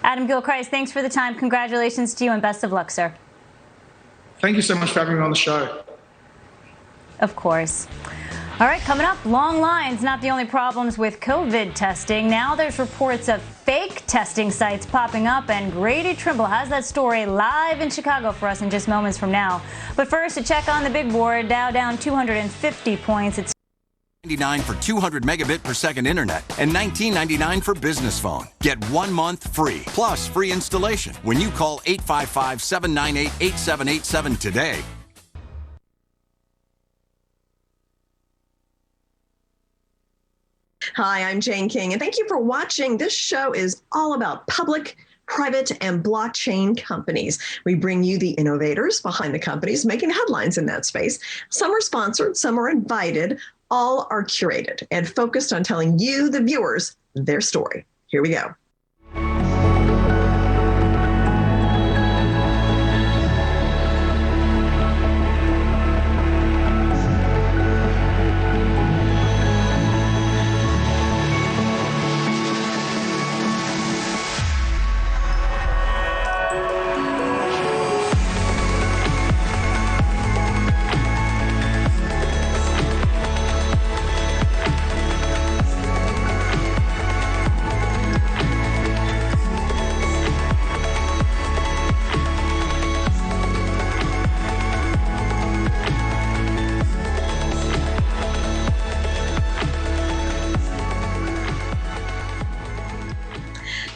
Adam Gilchrist, thanks for the time. Congratulations to you and best of luck, sir. Thank you so much for having me on the show. Of course. All right, coming up, long lines, not the only problems with COVID testing. Now there's reports of fake testing sites popping up, and Grady Trimble has that story live in Chicago for us in just moments from now. But first, a check on the big board. Dow down 250 points. It's $99 for 200 megabit per second internet and $19.99 for business phone. Get 1 month free, plus free installation when you call 855-798-8787 today. Hi, I'm Jane King, and thank you for watching. This show is all about public, private, and blockchain companies. We bring you the innovators behind the companies making headlines in that space. Some are sponsored, some are invited. All are curated and focused on telling you, the viewers, their story. Here we go.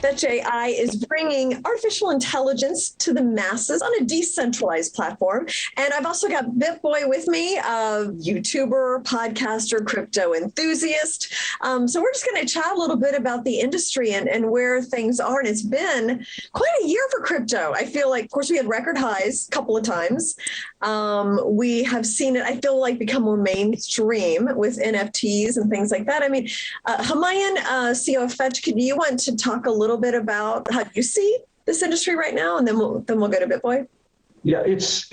Fetch.AI is bringing artificial intelligence to the masses on a decentralized platform. And I've also got BitBoy with me, a YouTuber, podcaster, crypto enthusiast. So we're just going to chat a little bit about the industry and where things are. And it's been quite a year for crypto. I feel like, of course, we had record highs a couple of times. We have seen it, I feel like, become more mainstream with NFTs and things like that. I mean, Hamayan, CEO of Fetch, you want to talk a little bit about how you see this industry right now, and then we'll go to BitBoy. Yeah, it's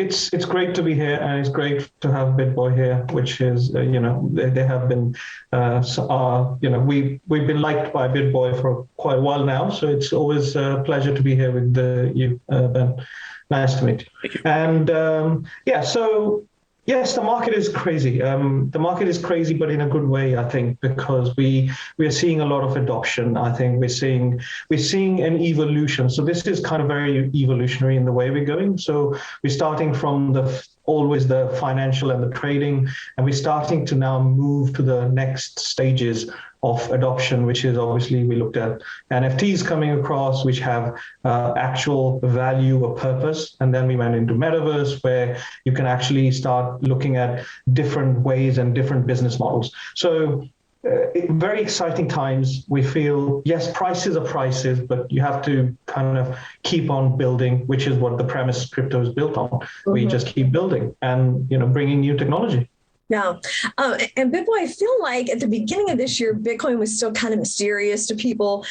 great to be here, and it's great to have BitBoy here, which is they have been we've been liked by BitBoy for quite a while now, so it's always a pleasure to be here with you, Ben. Nice to meet you. And so yes, the market is crazy. The market is crazy, but in a good way, I think, because we are seeing a lot of adoption. I think we're seeing an evolution. So this is kind of very evolutionary in the way we're going. So we're starting from always the financial and the trading, and we're starting to now move to the next stages of adoption, which is obviously we looked at NFTs coming across, which have actual value or purpose. And then we went into metaverse, where you can actually start looking at different ways and different business models. So very exciting times. We feel, yes, prices are prices, but you have to kind of keep on building, which is what the premise crypto is built on. Mm-hmm. We just keep building and bringing new technology. Yeah. And BitBoy, I feel like at the beginning of this year, Bitcoin was still kind of mysterious to people,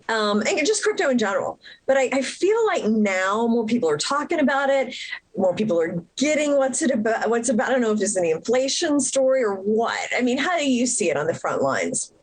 and just crypto in general. But I feel like now more people are talking about it. More people are getting what's about. I don't know if it's an inflation story or what. I mean, how do you see it on the front lines?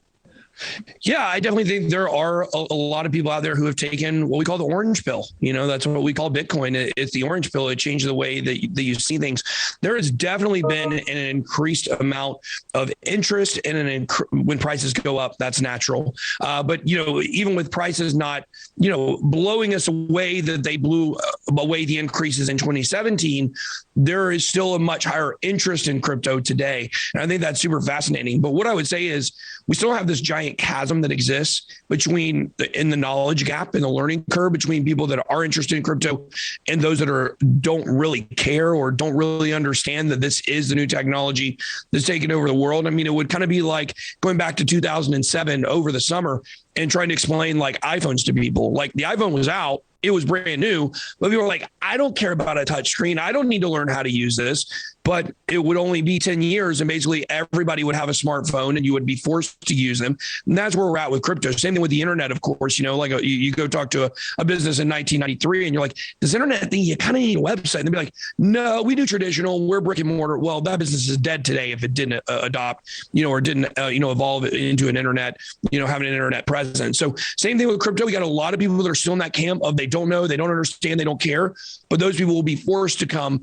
Yeah, I definitely think there are a lot of people out there who have taken what we call the orange pill. That's what we call Bitcoin. It's the orange pill. It changes the way that you see things. There has definitely been an increased amount of interest in when prices go up. That's natural. But even with prices not blowing us away that they blew away the increases in 2017, there is still a much higher interest in crypto today. And I think that's super fascinating. But what I would say is we still have this giant chasm that exists in the knowledge gap and the learning curve between people that are interested in crypto and those that don't really care or don't really understand that this is the new technology that's taking over the world. I mean, it would kind of be like going back to 2007 over the summer and trying to explain like iPhones to people. Like the iPhone was out, it was brand new, but people were like, I don't care about a touch screen. I don't need to learn how to use this. But it would only be 10 years and basically everybody would have a smartphone and you would be forced to use them. And that's where we're at with crypto. Same thing with the internet, of course. Like you go talk to a business in 1993 and you're like, this internet thing, you kind of need a website. And they'd be like, no, we do traditional. We're brick and mortar. Well, that business is dead today if it didn't adopt, or didn't, evolve into an internet, having an internet presence. So same thing with crypto. We got a lot of people that are still in that camp of they don't know, they don't understand, they don't care. But those people will be forced to come,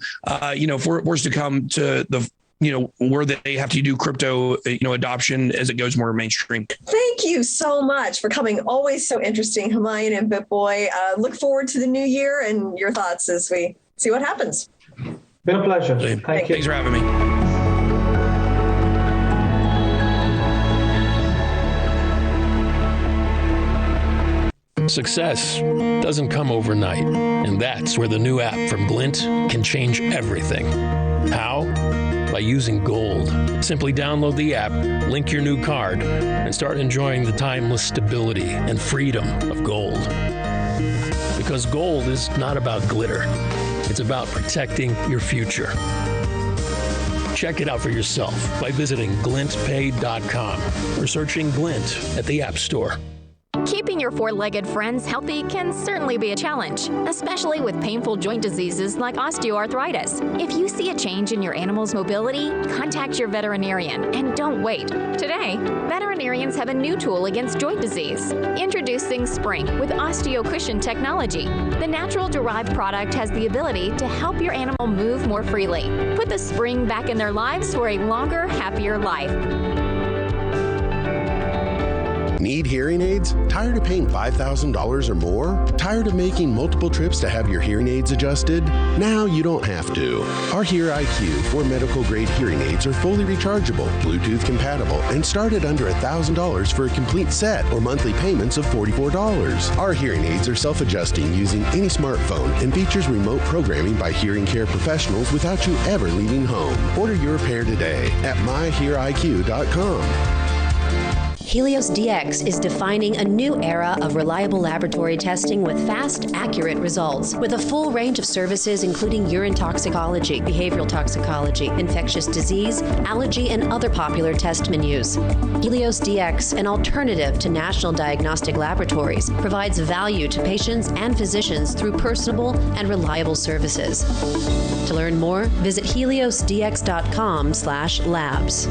forced to come to the, where they have to do crypto, adoption as it goes more mainstream. Thank you so much for coming. Always so interesting, Humayun and BitBoy. Look forward to the new year and your thoughts as we see what happens. Been a pleasure. Thank you. Thanks for having me. Success doesn't come overnight, and that's where the new app from Glint can change everything. How? By using gold. Simply download the app, link your new card, and start enjoying the timeless stability and freedom of gold. Because gold is not about glitter. It's about protecting your future. Check it out for yourself by visiting glintpay.com or searching Glint at the App Store. Keeping your four-legged friends healthy can certainly be a challenge, especially with painful joint diseases like osteoarthritis. If you see a change in your animal's mobility, contact your veterinarian and don't wait. Today, veterinarians have a new tool against joint disease. Introducing Spring with OsteoCushion technology. The natural-derived product has the ability to help your animal move more freely. Put the spring back in their lives for a longer, happier life. Need hearing aids? Tired of paying $5,000 or more? Tired of making multiple trips to have your hearing aids adjusted? Now you don't have to. Our Hear IQ 4 medical grade hearing aids are fully rechargeable, Bluetooth compatible, and start at under $1,000 for a complete set or monthly payments of $44. Our hearing aids are self-adjusting using any smartphone and features remote programming by hearing care professionals without you ever leaving home. Order your pair today at myheariq.com. Helios DX is defining a new era of reliable laboratory testing with fast, accurate results. With a full range of services including urine toxicology, behavioral toxicology, infectious disease, allergy, and other popular test menus. Helios DX, an alternative to national diagnostic laboratories, provides value to patients and physicians through personable and reliable services. To learn more, visit heliosdx.com/labs.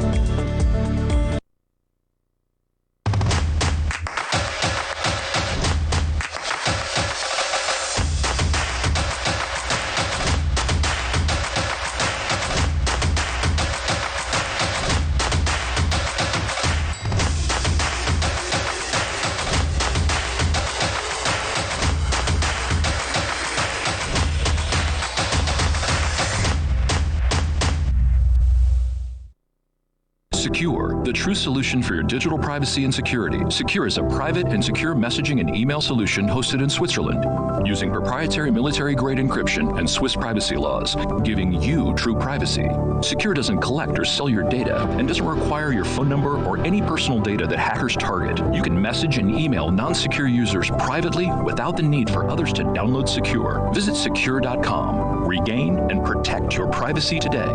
Secure, the true solution for your digital privacy and security. Secure is a private and secure messaging and email solution hosted in Switzerland, using proprietary military-grade encryption and Swiss privacy laws, giving you true privacy. Secure doesn't collect or sell your data and doesn't require your phone number or any personal data that hackers target. You can message and email non-secure users privately without the need for others to download Secure. Visit secure.com. Regain and protect your privacy today.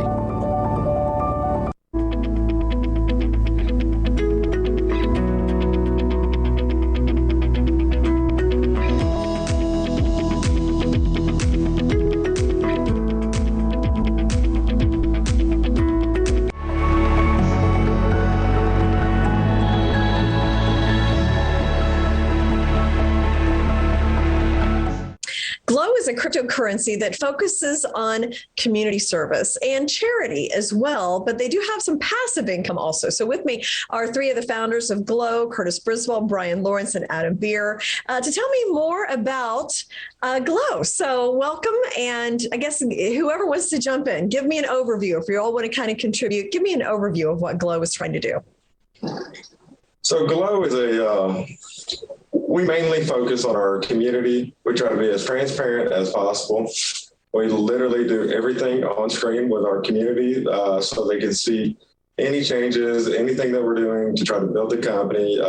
is a cryptocurrency that focuses on community service and charity as well, but they do have some passive income also. So with me are three of the founders of Glow, Curtis Briswell, Brian Lawrence, and Adam Beer, to tell me more about Glow. So welcome, and I guess whoever wants to jump in, give me an overview. If you all want to kind of contribute, give me an overview of what Glow is trying to do. So Glow is we mainly focus on our community. We try to be as transparent as possible. We literally do everything on screen with our community so they can see any changes, anything that we're doing to try to build the company.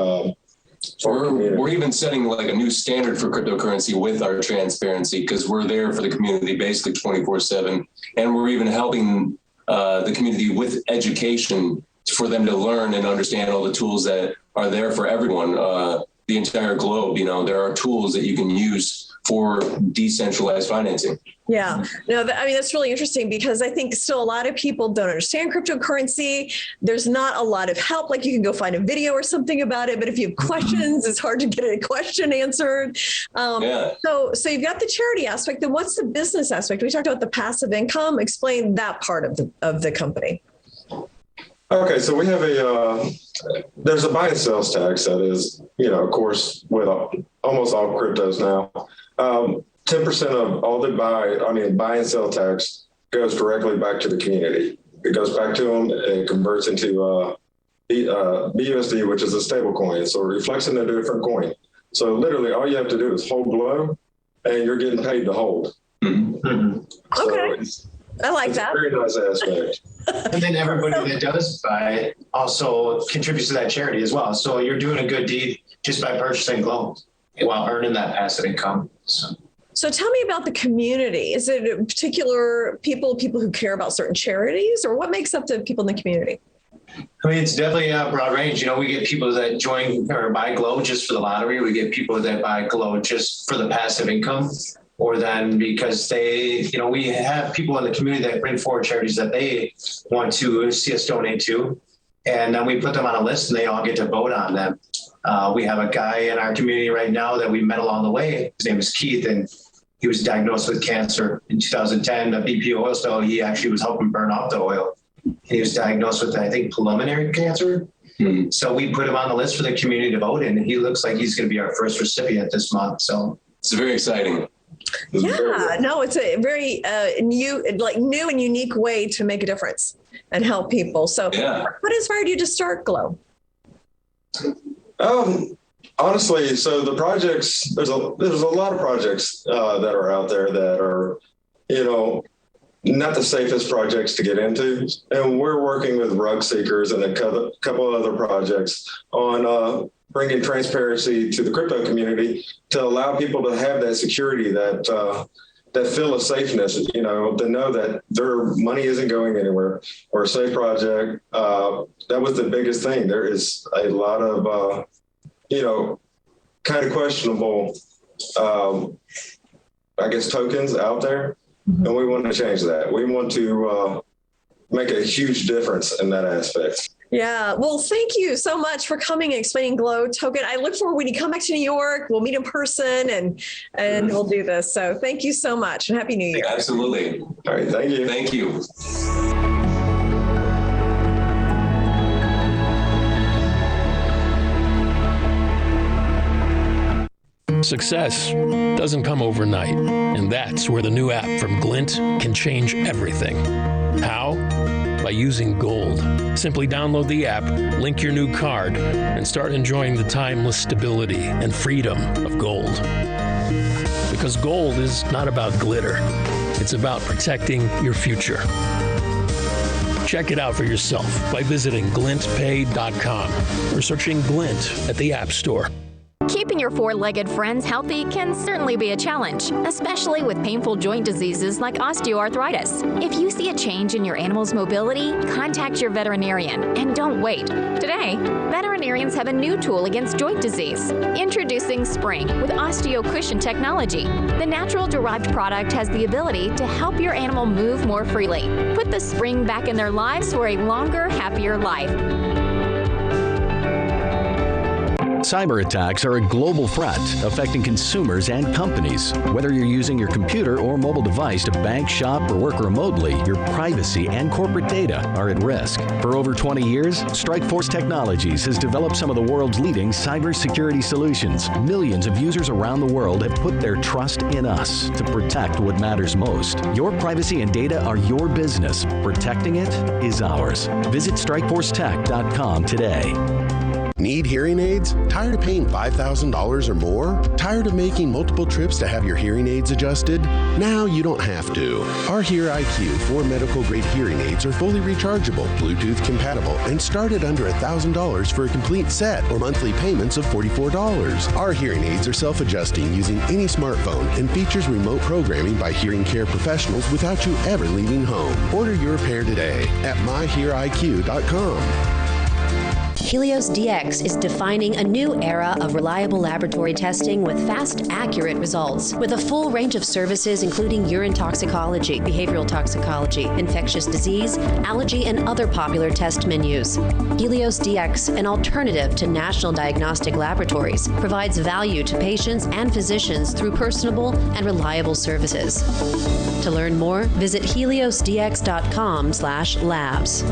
We're even setting like a new standard for cryptocurrency with our transparency, because we're there for the community basically 24/7. And we're even helping the community with education for them to learn and understand all the tools that are there for everyone, the entire globe. You know, there are tools that you can use for decentralized financing. Yeah, no, I mean, that's really interesting, because I think still a lot of people don't understand cryptocurrency. There's not a lot of help. Like, you can go find a video or something about it, but if you have questions, it's hard to get a question answered. So you've got the charity aspect. Then what's the business aspect? We talked about the passive income. Explain that part of the company. Okay, so we have there's a buy and sales tax that is, of course, with almost all cryptos now. 10% of all the buy and sell tax goes directly back to the community. It goes back to them, it converts into BUSD, which is a stable coin. So it reflects into a different coin. So literally all you have to do is hold Glow and you're getting paid to hold. Okay. So I like that. Very nice aspect. And then everybody that does buy it also contributes to that charity as well. So you're doing a good deed just by purchasing Glow while earning that passive income. So tell me about the community. Is it particular people who care about certain charities, or what makes up the people in the community? I mean, it's definitely a broad range. We get people that join or buy Glow just for the lottery. We get people that buy Glow just for the passive income, or then because they, we have people in the community that bring forward charities that they want to see us donate to. And then we put them on a list and they all get to vote on them. We have a guy in our community right now that we met along the way. His name is Keith, and he was diagnosed with cancer in 2010, a BP oil spill. He actually was helping burn off the oil. He was diagnosed with, I think, pulmonary cancer. So we put him on the list for the community to vote in, and he looks like he's going to be our first recipient this month. So it's very exciting. Yeah, no, it's a very new and unique way to make a difference and help people. So what inspired you to start Glow? Honestly, so the projects, there's a lot of projects that are out there that are, not the safest projects to get into. And we're working with Rug Seekers and a couple of other projects on bringing transparency to the crypto community to allow people to have that security, that feel of safeness, to know that their money isn't going anywhere, or a safe project. That was the biggest thing. There is a lot of, kind of questionable, tokens out there. And we want to change that. We want to make a huge difference in that aspect. Yeah. Well, thank you so much for coming and explaining Glow Token. I look forward when you come back to New York, we'll meet in person and we'll do this. So thank you so much and Happy New Year. Absolutely. All right. Thank you. Thank you. Success doesn't come overnight, and that's where the new app from Glint can change everything. How? By using gold. Simply download the app, link your new card, and start enjoying the timeless stability and freedom of gold. Because gold is not about glitter. It's about protecting your future. Check it out for yourself by visiting glintpay.com or searching Glint at the App Store. Keeping your four-legged friends healthy can certainly be a challenge, especially with painful joint diseases like osteoarthritis. If you see a change in your animal's mobility, contact your veterinarian and don't wait. Today, veterinarians have a new tool against joint disease. Introducing Spring with OsteoCushion technology. The natural derived product has the ability to help your animal move more freely. Put the spring back in their lives for a longer, happier life. Cyber attacks are a global threat affecting consumers and companies. Whether you're using your computer or mobile device to bank, shop, or work remotely, your privacy and corporate data are at risk. For over 20 years, Strikeforce Technologies has developed some of the world's leading cybersecurity solutions. Millions of users around the world have put their trust in us to protect what matters most. Your privacy and data are your business. Protecting it is ours. Visit StrikeForceTech.com today. Need hearing aids? Tired of paying $5,000 or more? Tired of making multiple trips to have your hearing aids adjusted? Now you don't have to. Our Hear IQ 4 medical-grade hearing aids are fully rechargeable, Bluetooth compatible, and start at under $1,000 for a complete set or monthly payments of $44. Our hearing aids are self-adjusting using any smartphone and features remote programming by hearing care professionals without you ever leaving home. Order your pair today at myheariq.com. Helios DX is defining a new era of reliable laboratory testing with fast, accurate results. With a full range of services including urine toxicology, behavioral toxicology, infectious disease, allergy, and other popular test menus. Helios DX, an alternative to national diagnostic laboratories, provides value to patients and physicians through personable and reliable services. To learn more, visit heliosdx.com/labs.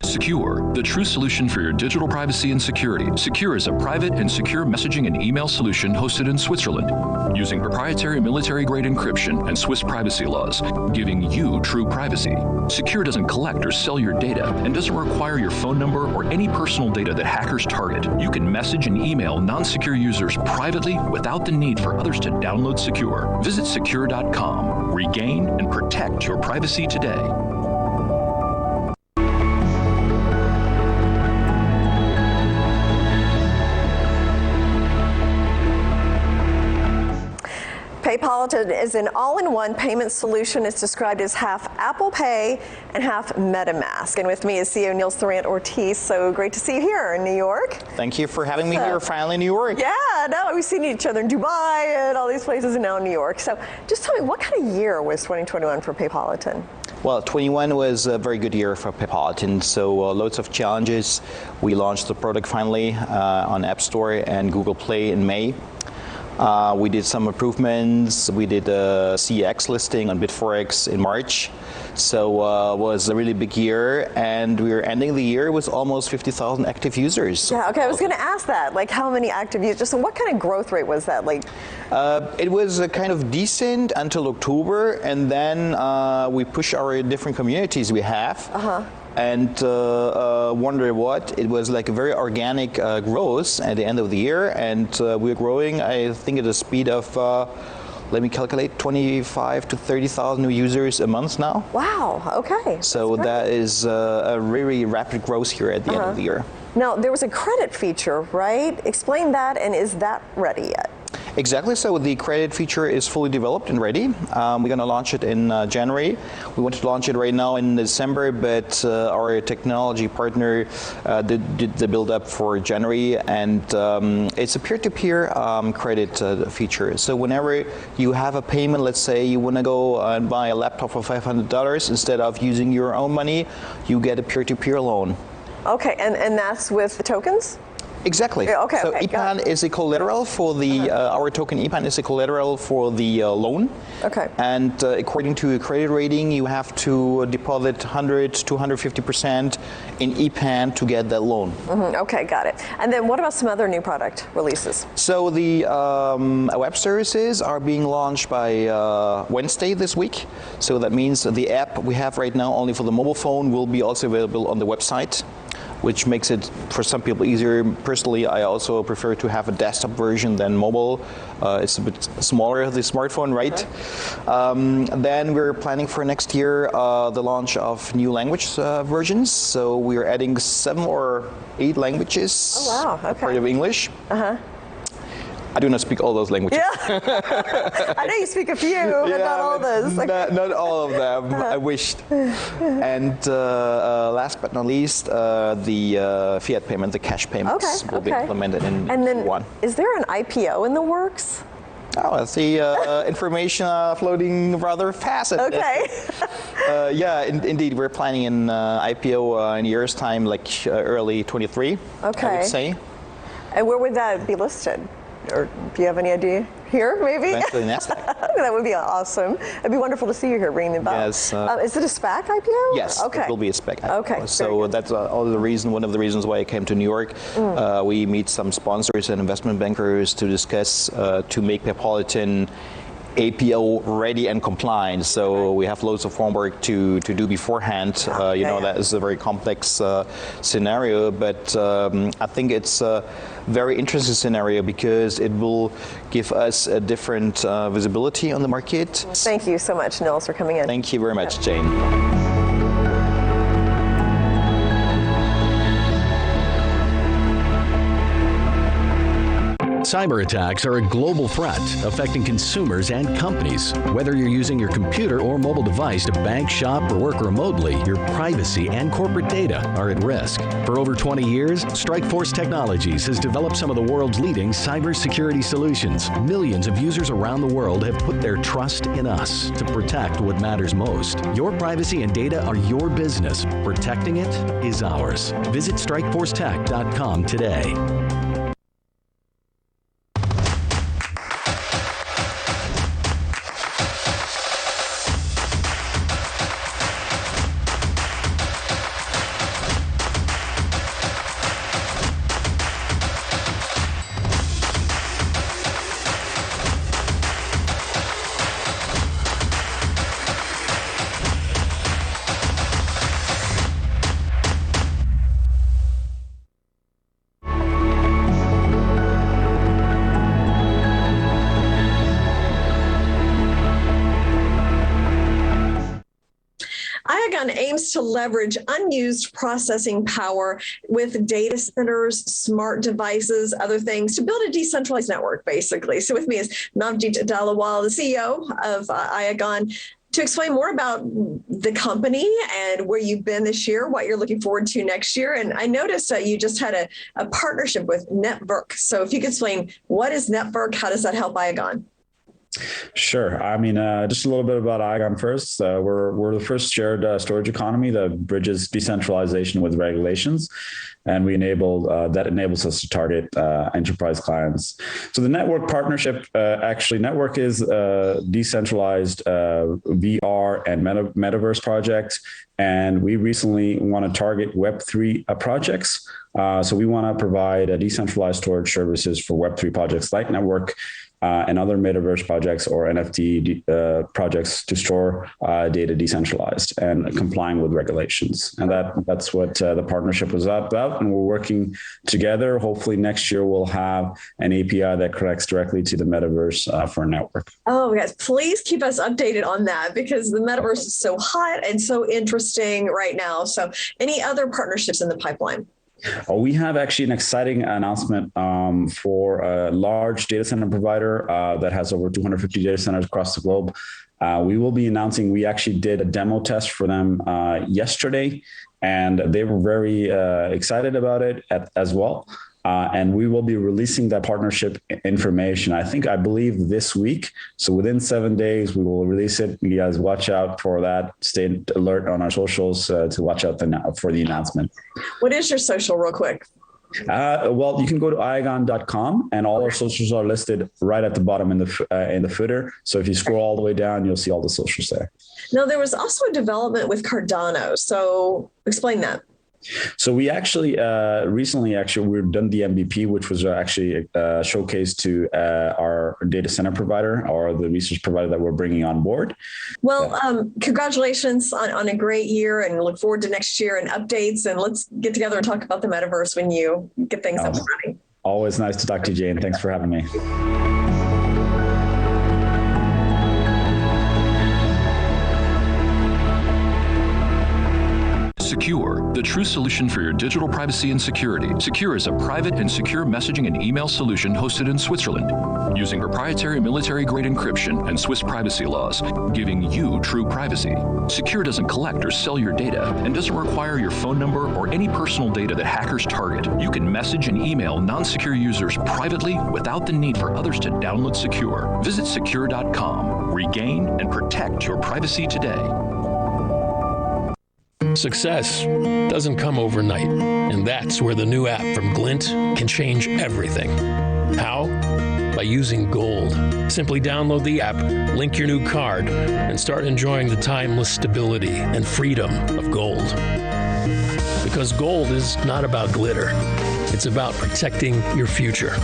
Secure, the true solution for your digital privacy and security. Secure is a private and secure messaging and email solution hosted in Switzerland, using proprietary military-grade encryption and Swiss privacy laws, giving you true privacy. Secure doesn't collect or sell your data and doesn't require your phone number or any personal data that hackers target. You can message and email non-secure users privately without the need for others to download Secure. Visit secure.com. Regain and protect your privacy today. Paypolitan is an all-in-one payment solution. It's described as half Apple Pay and half MetaMask. And with me is CEO Niels Thorant-Ortiz. So great to see you here in New York. Thank you for having me here finally in New York. Yeah, no, we've seen each other in Dubai and all these places and now in New York. So just tell me, what kind of year was 2021 for Paypolitan? Well, 21 was a very good year for Paypolitan, so loads of challenges. We launched the product finally on App Store and Google Play in May. We did some improvements. We did a CEX listing on Bitforex in March. So it was a really big year, and we were ending the year with almost 50,000 active users. Yeah, okay, I was going to ask that. Like, how many active users? So what kind of growth rate was that? Like, it was kind of decent until October, and then we pushed our different communities we have. And wonder what, it was like a very organic growth at the end of the year, and we're growing, I think, at a speed of, let me calculate, 25 to 30,000 new users a month now. Wow, okay. So that is a really rapid growth here at the end of the year. Now, there was a credit feature, right? Explain that, and is that ready yet? Exactly. So the credit feature is fully developed and ready. We're going to launch it in January. We want to launch it right now in December, but our technology partner did the build up for January, and it's a peer-to-peer credit feature. So whenever you have a payment, let's say you want to go and buy a laptop for $500, instead of using your own money, you get a peer-to-peer loan. Okay, and that's with the tokens? Exactly. Yeah, okay, so EPAN is a collateral for the, our token EPAN is a collateral for the loan. Okay. And according to a credit rating, you have to deposit 100 to 150% in EPAN to get that loan. Okay, got it. And then what about some other new product releases? So the web services are being launched by Wednesday this week. So that means the app we have right now only for the mobile phone will be also available on the website, which makes it for some people easier. Personally, I also prefer to have a desktop version than mobile. It's a bit smaller, the smartphone, right? Then we're planning for next year the launch of new language versions. So we're adding 7 or 8 languages. Oh, wow, okay. Part of English. I do not speak all those languages. Yeah. I know you speak a few, but not all those. Not all of them. I wished. And last but not least, the fiat payment, the cash payments will be implemented in Q1. Is there an IPO in the works? Oh, I see information floating rather fast. Okay. Yeah, indeed, we're planning an IPO in a year's time, like early 23, I would say. And where would that be listed? Or do you have any idea? Here, maybe? Eventually NASDAQ. That would be awesome. It'd be wonderful to see you here ringing the bell. Yes. Is it a SPAC IPO? Yes, it will be a SPAC IPO. Okay. So that's one of the reasons why I came to New York. We meet some sponsors and investment bankers to discuss to make Paypolitan APO ready and compliant. So we have loads of homework to do beforehand. That is a very complex scenario, but I think it's a very interesting scenario because it will give us a different visibility on the market. Thank you so much, Nils, for coming in. Thank you very much, Jane. Cyber attacks are a global threat affecting consumers and companies. Whether you're using your computer or mobile device to bank, shop, or work remotely, your privacy and corporate data are at risk. For over 20 years, Strikeforce Technologies has developed some of the world's leading cybersecurity solutions. Millions of users around the world have put their trust in us to protect what matters most. Your privacy and data are your business. Protecting it is ours. Visit StrikeForceTech.com today. IAGON aims to leverage unused processing power with data centers, smart devices, other things to build a decentralized network, basically. So with me is Navdeep Dalawal, the CEO of IAGON, to explain more about the company and where you've been this year, what you're looking forward to next year. And I noticed that you just had a partnership with Network. So if you could explain, what is Network? How does that help IAGON? Sure. I mean, just a little bit about IAGON first. We're the first shared storage economy that bridges decentralization with regulations, and we enables us to target enterprise clients. So the Network partnership, Network is a decentralized VR and metaverse project, and we recently want to target Web3 projects. So we want to provide decentralized storage services for Web3 projects like Network, and other metaverse projects or NFT projects to store data decentralized and complying with regulations. And that's what the partnership was about. And we're working together. Hopefully next year we'll have an API that connects directly to the metaverse for a network. Oh, yes. Please keep us updated on that because the metaverse is so hot and so interesting right now. So any other partnerships in the pipeline? We have actually an exciting announcement for a large data center provider that has over 250 data centers across the globe. We will be announcing, we actually did a demo test for them yesterday, and they were very excited about it as well. And we will be releasing that partnership information, I believe this week. So within 7 days, we will release it. You guys watch out for that. Stay alert on our socials to watch out for the announcement. What is your social real quick? Well, you can go to iagon.com and all our socials are listed right at the bottom in the footer. So if you scroll all the way down, you'll see all the socials there. Now, there was also a development with Cardano. So explain that. So we actually recently we've done the MVP, which was actually showcased to our data center provider or the research provider that we're bringing on board. Well, congratulations on a great year, and look forward to next year and updates. And let's get together and talk about the metaverse when you get things up and running. Always nice to talk to you, Jane. Thanks for having me. Secure, the true solution for your digital privacy and security. Secure is a private and secure messaging and email solution hosted in Switzerland, using proprietary military-grade encryption and Swiss privacy laws, giving you true privacy. Secure doesn't collect or sell your data and doesn't require your phone number or any personal data that hackers target. You can message and email non-secure users privately without the need for others to download Secure. Visit secure.com. Regain and protect your privacy today. Success doesn't come overnight, and that's where the new app from Glint can change everything. How? By using gold. Simply download the app, link your new card, and start enjoying the timeless stability and freedom of gold. Because gold is not about glitter. It's about protecting your future.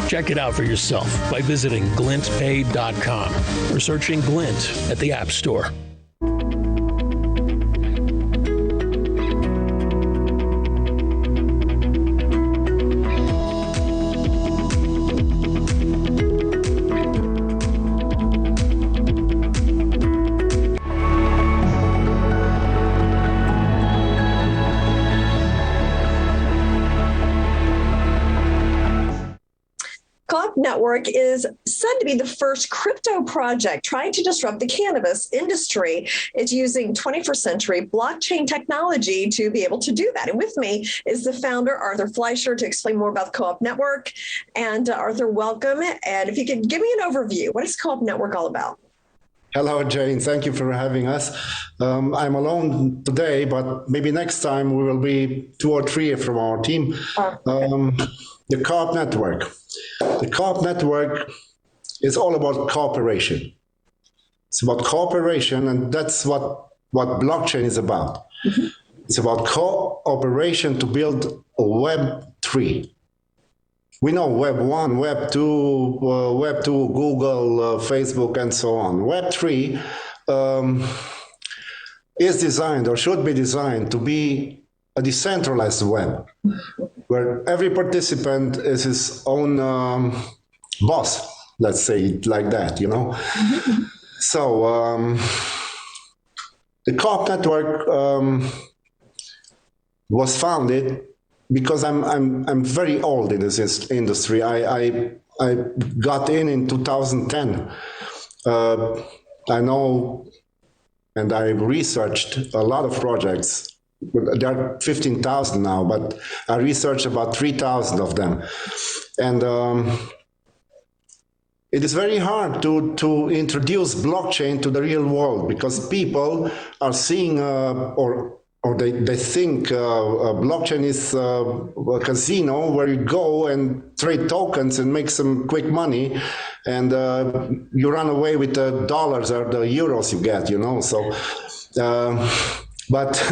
Check it out for yourself by visiting glintpay.com or searching Glint at the App Store. Co-op Network is said to be the first crypto project trying to disrupt the cannabis industry. It's using 21st century blockchain technology to be able to do that. And with me is the founder, Arthur Fleischer, to explain more about Co-op Network. And Arthur, welcome. And if you could give me an overview, what is Co-op Network all about? Hello, Jane. Thank you for having us. I'm alone today, but maybe next time we will be 2 or 3 from our team. The Co-op Network. The Co-op Network is all about cooperation. It's about cooperation, and that's what blockchain is about. Mm-hmm. It's about cooperation to build a Web3. We know Web 1, Web 2, Google, Facebook, and so on. Web 3 is designed, or should be designed, to be a decentralized web, where every participant is his own boss, let's say it like that, you know? Mm-hmm. So the Co-op Network was founded because I'm very old in this industry. I got in 2010. I know, and I researched a lot of projects. There are 15,000 now, but I researched about 3,000 of them. And it is very hard to introduce blockchain to the real world, because people are seeing or they think blockchain is a casino where you go and trade tokens and make some quick money, and you run away with the dollars or the euros you get, you know. So, but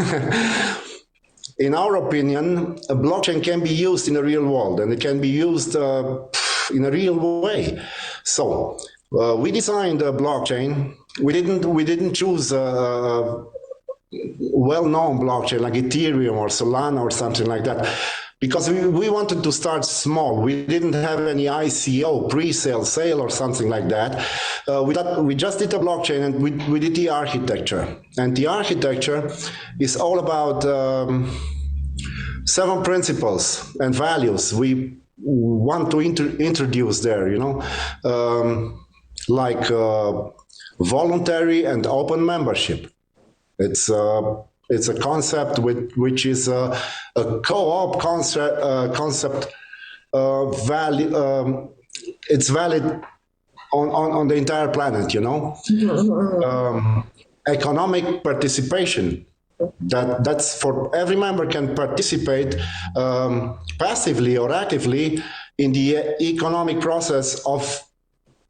in our opinion, a blockchain can be used in the real world, and it can be used in a real way. So we designed a blockchain. We didn't choose well-known blockchain like Ethereum or Solana or something like that, because we wanted to start small. We didn't have any ICO, pre-sale, sale, or something like that. We just did a blockchain, and we did the architecture. And the architecture is all about 7 principles and values we want to introduce there, you know, like voluntary and open membership. It's a concept which is a co-op concept value. It's valid on the entire planet, you know. Economic participation. That's for every member can participate passively or actively in the economic process of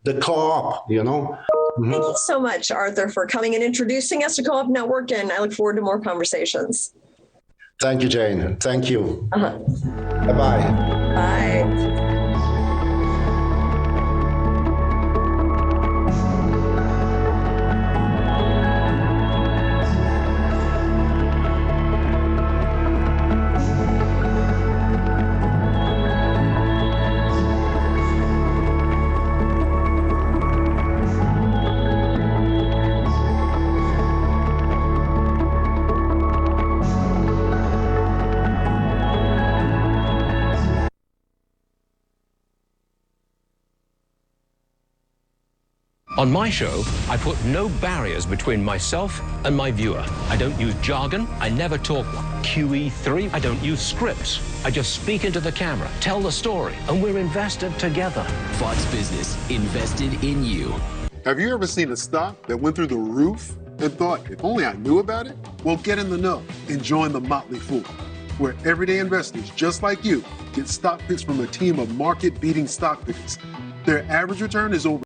the co-op, you know. Mm-hmm. Thank you so much, Arthur, for coming and introducing us to Co-op Network, and I look forward to more conversations. Thank you, Jane. Thank you. Bye-bye. Bye. On my show, I put no barriers between myself and my viewer. I don't use jargon. I never talk QE3. I don't use scripts. I just speak into the camera, tell the story, and we're invested together. Fox Business, invested in you. Have you ever seen a stock that went through the roof and thought, if only I knew about it? Well, get in the know and join the Motley Fool, where everyday investors just like you get stock picks from a team of market-beating stock pickers. Their average return is over